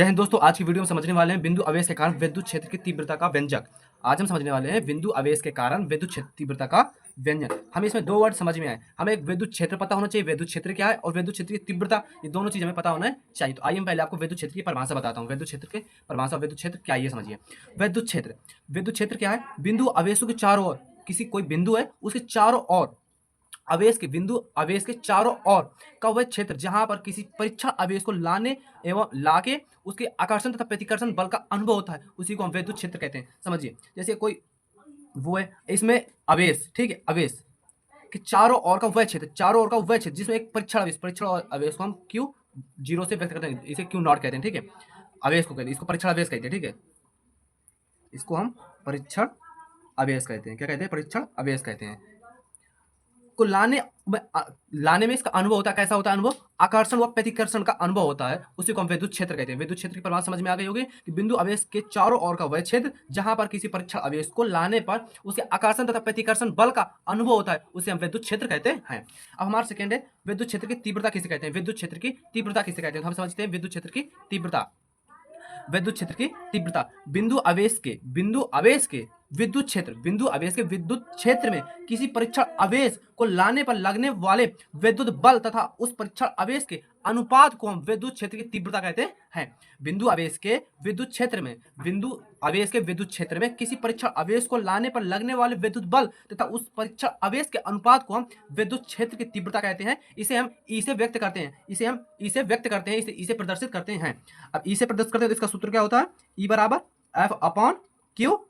जय हिंद दोस्तों, आज की वीडियो में समझने वाले हैं बिंदु आवेश के कारण विद्युत क्षेत्र की तीव्रता का व्यंजक। आज हम समझने वाले हैं बिंदु आवेश के कारण विद्युत क्षेत्र तीव्रता का व्यंजन। हमें इसमें दो वर्ड समझ में आए। हमें एक विद्युत क्षेत्र पता होना चाहिए, विद्युत क्षेत्र क्या है, और विद्युत क्षेत्र की तीव्रता, ये दोनों चीज हमें पता होना चाहिए। तो आइए हम पहले आपको विद्युत क्षेत्र की परिभाषा बताता हूँ। विद्युत क्षेत्र की परिभाषा, विद्युत क्षेत्र क्या है ये समझिए। विद्युत क्षेत्र क्या है? बिंदु आवेशों के चारों ओर, किसी कोई बिंदु है उसके चारों ओर आवेश के चारों ओर का वह क्षेत्र जहां पर किसी परीक्षण आवेश को लाने एवं लाके उसके आकर्षण तथा प्रतिकर्षण बल का अनुभव होता है, उसी को हम विद्युत क्षेत्र कहते हैं। समझिए, जैसे कोई वो है, इसमें आवेश, ठीक है, आवेश के चारों ओर का वह क्षेत्र, चारों ओर का वह क्षेत्र जिसमें एक परीक्षण आवेश को हम क्यू जीरो से व्यक्त करते हैं, इसे क्यू नॉट कहते हैं, ठीक है। आवेश को कहते हैं, इसको परीक्षण आवेश कहते हैं, ठीक है। इसको हम परीक्षण आवेश कहते हैं। क्या कहते हैं? परीक्षण आवेश कहते हैं। को लाने में इसका अनुभव होता है। कैसा होता है अनुभव? आकर्षण व प्रतिकर्षण का अनुभव होता है, उसी को हम विद्युत क्षेत्र कहते हैं। विद्युत क्षेत्र की परिभाषा समझ में आ गई होगी कि बिंदु आवेश के चारों ओर का वह क्षेत्र जहां पर किसी परीक्षण आवेश को लाने पर उसके आकर्षण तथा प्रतिकर्षण बल का अनुभव होता है, उसे हम विद्युत क्षेत्र कहते हैं। अब हमारा सेकेंड है, विद्युत क्षेत्र की तीव्रता किसे कहते हैं? विद्युत क्षेत्र की तीव्रता किसे कहते हैं? तो हम समझते हैं विद्युत क्षेत्र की तीव्रता। विद्युत क्षेत्र की तीव्रता बिंदु आवेश के विद्युत क्षेत्र में किसी परीक्षण आवेश को लाने पर लगने वाले विद्युत बल तथा उस परीक्षण आवेश के अनुपात को हम विद्युत क्षेत्र की तीव्रता कहते हैं। बिंदु आवेश के विद्युत क्षेत्र में किसी परीक्षण आवेश को लाने पर लगने वाले विद्युत बल तथा उस परीक्षण आवेश के अनुपात को हम विद्युत क्षेत्र की तीव्रता कहते हैं। इसे हम ई से व्यक्त करते हैं, इसे प्रदर्शित करते हैं। अब ई से प्रदर्शित करते हैं तो इसका सूत्र क्या होता है? ई बराबर एफ अपॉन क्यू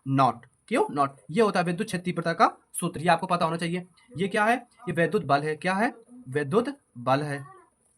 नॉट। ये होता है विद्युत क्षेत्र तीव्रता का सूत्र। ये आपको पता होना चाहिए। ये क्या है? ये विद्युत बल है। क्या है? विद्युत बल है।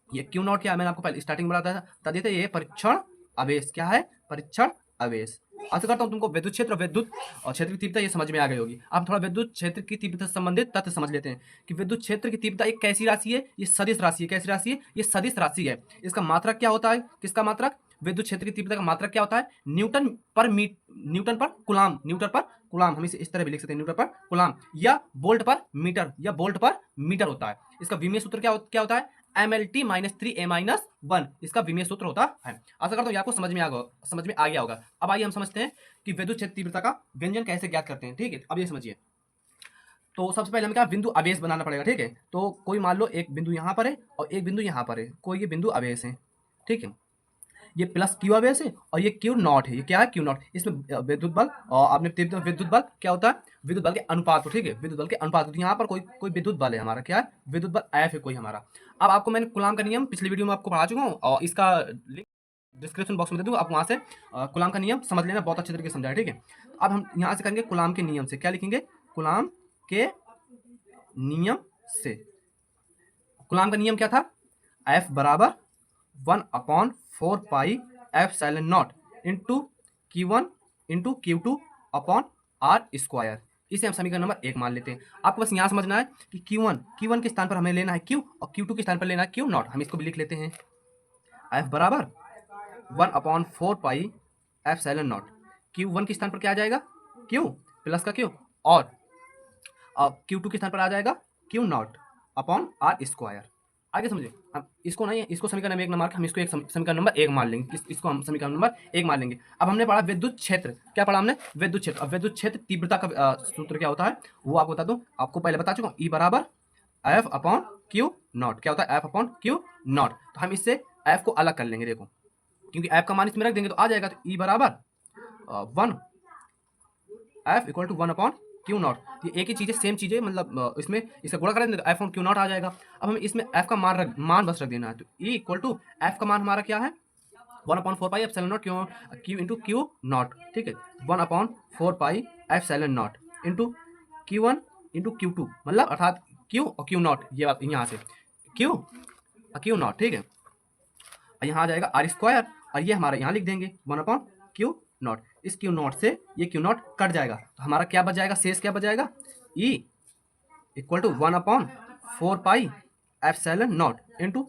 ये क्यू नॉट क्या है? मैंने आपको पहले स्टार्टिंग में बता दिया था। ये परीक्षण आवेश। क्या है? परीक्षण आवेश। आशा करता हूं तुमको विद्युत क्षेत्र और क्षेत्र की तीव्रता ये समझ में आ गई होगी। अब थोड़ा विद्युत क्षेत्र की तीव्रता से संबंधित तथ्य समझ लेते हैं कि विद्युत क्षेत्र की तीव्रता एक कैसी राशि है? ये सदिश राशि है। कैसी राशि है? ये सदिश राशि है। इसका मात्रक क्या होता है? किसका मात्रक? विद्युत क्षेत्र की तीव्रता का मात्रक क्या होता है? न्यूटन पर कुलाम। हम इसे इस तरह भी लिख सकते हैं, न्यूटन पर कुलाम, या बोल्ट पर मीटर होता है। इसका विमीय सूत्र क्या होता है? MLT माइनस 3A-1 इसका विमीय सूत्र होता है। आशा करता हूँ आपको समझ में आ गया होगा। अब आइए हम समझते हैं कि विद्युत क्षेत्र तीव्रता का व्यंजन कैसे ज्ञात करते हैं। ठीक है, अब ये समझिए। तो सबसे पहले हमें क्या बिंदु आवेश बनाना पड़ेगा। ठीक है, तो कोई मान लो एक बिंदु यहाँ पर है और एक बिंदु यहाँ पर है, कोई ये बिंदु आवेश है। ठीक है, ये प्लस क्यू आवेश है और ये क्यू नॉट है। ये क्या है? Q not. इसमें विद्युत बल, और आपने विद्युत बल क्या होता है? विद्युत बल के अनुपात को। ठीक है, विद्युत बल के अनुपात को। यहाँ पर कोई विद्युत बल है हमारा। क्या है? विद्युत बल एफ है कोई हमारा। अब आपको मैंने कूलाम का नियम पिछली वीडियो में आपको पढ़ा चुका हूँ और इसका लिंक डिस्क्रिप्शन बॉक्स में दे दूँ, आप वहाँ से कूलाम का नियम समझ लेना, बहुत अच्छे तरीके से समझाया। ठीक है, अब हम यहाँ से करेंगे कूलाम के नियम से। क्या लिखेंगे? कूलाम के नियम से। कूलाम का नियम क्या था? एफ बराबर 1/4 pi epsilon naught into Q1 into Q2 upon r square. इसे हम समीकरण नंबर 1 मान लेते हैं। आपको बस यहाँ समझना है कि Q1 के स्थान पर हमें लेना है Q और Q2 के स्थान पर लेना है Q नॉट। हम इसको भी लिख लेते हैं। F बराबर 1/4 पाई एप्सिलॉन नॉट। Q1 के स्थान पर क्या आ जाएगा? Q प्लस का Q, और Q2 के स्थान पर आ जाएगा Q naught upon r square. आगे समझिए, हम इसको नहीं, इसको समीकरण नंबर 1 न मार, हम इसको समीकरण नंबर 1 मान लेंगे। इसको हम समीकरण नंबर 1 मान लेंगे। अब हमने पढ़ा विद्युत क्षेत्र। क्या पढ़ा हमने? विद्युत क्षेत्र। अब विद्युत क्षेत्र तीव्रता का सूत्र क्या होता है वो आपको बता दूं। आपको पहले बता चुका हूँ, ई बराबर एफ अपॉन क्यू नॉट। क्या होता है? F upon q not. तो हम इससे एफ को अलग कर लेंगे, देखो, क्योंकि एफ का मान इसमें रख देंगे तो आ जाएगा। तो ई बराबर 1 f equal to 1 upon q naught. ये एक ही चीज़ है, सेम चीज़ है, मतलब इसमें इसका गुणा करेंगे तो एफ ऑन क्यू नॉट आ जाएगा। अब हमें इसमें एफ का मान बस रख देना है। तो ई इक्वल टू एफ का मान हमारा क्या है? 1/4 pi epsilon not Q into Q not. ठीक है, 1/4 pi epsilon naught into Q1 into Q2, मतलब अर्थात क्यू और क्यू नॉट। ये बात यहाँ से क्यू नॉट। ठीक है, यहाँ आ जाएगा आर स्क्वायर और ये हमारा यहाँ लिख देंगे 1/क्यू नॉट। इस क्यू नॉट से ये क्यू नॉट कट जाएगा तो हमारा क्या बच जाएगा? शेष क्या बच जाएगा? E equal to 1/4 pi epsilon naught into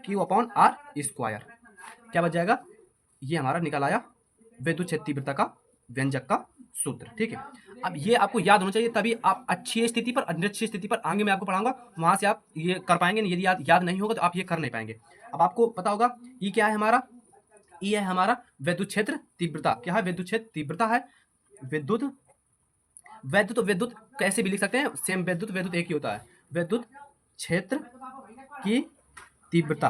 q upon r square. क्या बच जाएगा? ये हमारा निकल आया विद्युत क्षेत्र तीव्रता का व्यंजक का सूत्र। ठीक है, अब ये आपको याद होना चाहिए, तभी आप अच्छी स्थिति पर, अनिच्छी स्थिति पर आगे मैं आपको पढ़ाऊंगा, वहां से आप ये कर पाएंगे। यदि याद नहीं होगा तो आप ये कर नहीं पाएंगे। अब आपको पता होगा ई क्या है हमारा? ई है हमारा विद्युत क्षेत्र तीव्रता। क्या है? विद्युत क्षेत्र तीव्रता है। विद्युत विद्युत विद्युत कैसे भी लिख सकते हैं, सेम विद्युत विद्युत एक ही होता है। विद्युत क्षेत्र की तीव्रता,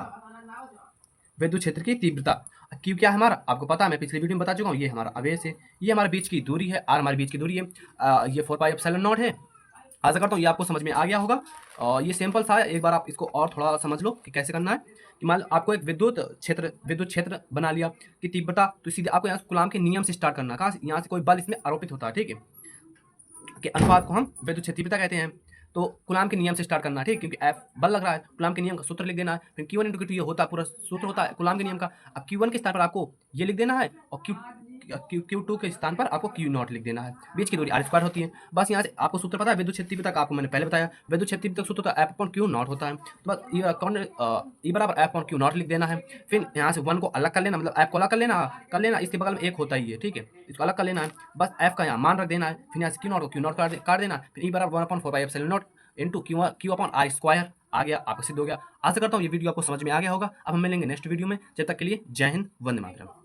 विद्युत क्षेत्र की तीव्रता। क्यू क्या है हमारा? आपको पता है, मैं पिछली वीडियो में बता चुका हूँ। ये हमारा आवेश है, ये हमारे बीच की दूरी है, आर हमारे बीच की दूरी है। ये 4πε0 है। आशा करता हूँ ये आपको समझ में आ गया होगा। और ये सिंपल सा है, एक बार आप इसको और थोड़ा समझ लो कि कैसे करना है। कि मान लो आपको एक विद्युत क्षेत्र बना लिया कि तीव्रता, तो सीधे आपको यहाँ से कूलाम के नियम से स्टार्ट करना है। कहाँ से? यहाँ से कोई बल इसमें आरोपित होता है, ठीक है, कि अनुपात को हम विद्युत क्षेत्र तीव्रता कहते हैं। तो कूलाम के नियम से स्टार्ट करना है, ठीक, क्योंकि एफ बल लग रहा है, कूलाम के नियम का सूत्र लिख देना है। फिर Q1 × Q2 ये होता है, पूरा सूत्र होता है कूलाम के नियम का। अब Q1 के स्थान पर आपको ये लिख देना है, और Q2 के स्थान पर आपको Q0 लिख देना है। बीच की दूरी r² होती है। बस यहाँ से आपको सूत्र पता है विद्युत क्षेत्र तीव्रता का, आपको मैंने पहले बताया। विद्युत क्षेत्र तीव्रता का सूत्र होता है F/Q0 होता है। तो बस E बराबर F/Q0 लिख देना है। फिर यहाँ से 1 को अलग कर लेना, मतलब F को अलग कर लेना, इसके बगल में एक होता ही है, ठीक है, इसको अलग कर लेना है। बस F का यहाँ मान रख देना है। फिर यहाँ से Q0 को Q0 काट देना। फिर E बराबर 1/4πε0 इंटू Q/r²। आ गया, आपको सिद्ध हो गया। आशा करता हूँ ये वीडियो आपको समझ में आ गया होगा। अब हम मिलेंगे नेक्स्ट वीडियो में। जब तक के लिए जय हिंद, वंदे मातरम।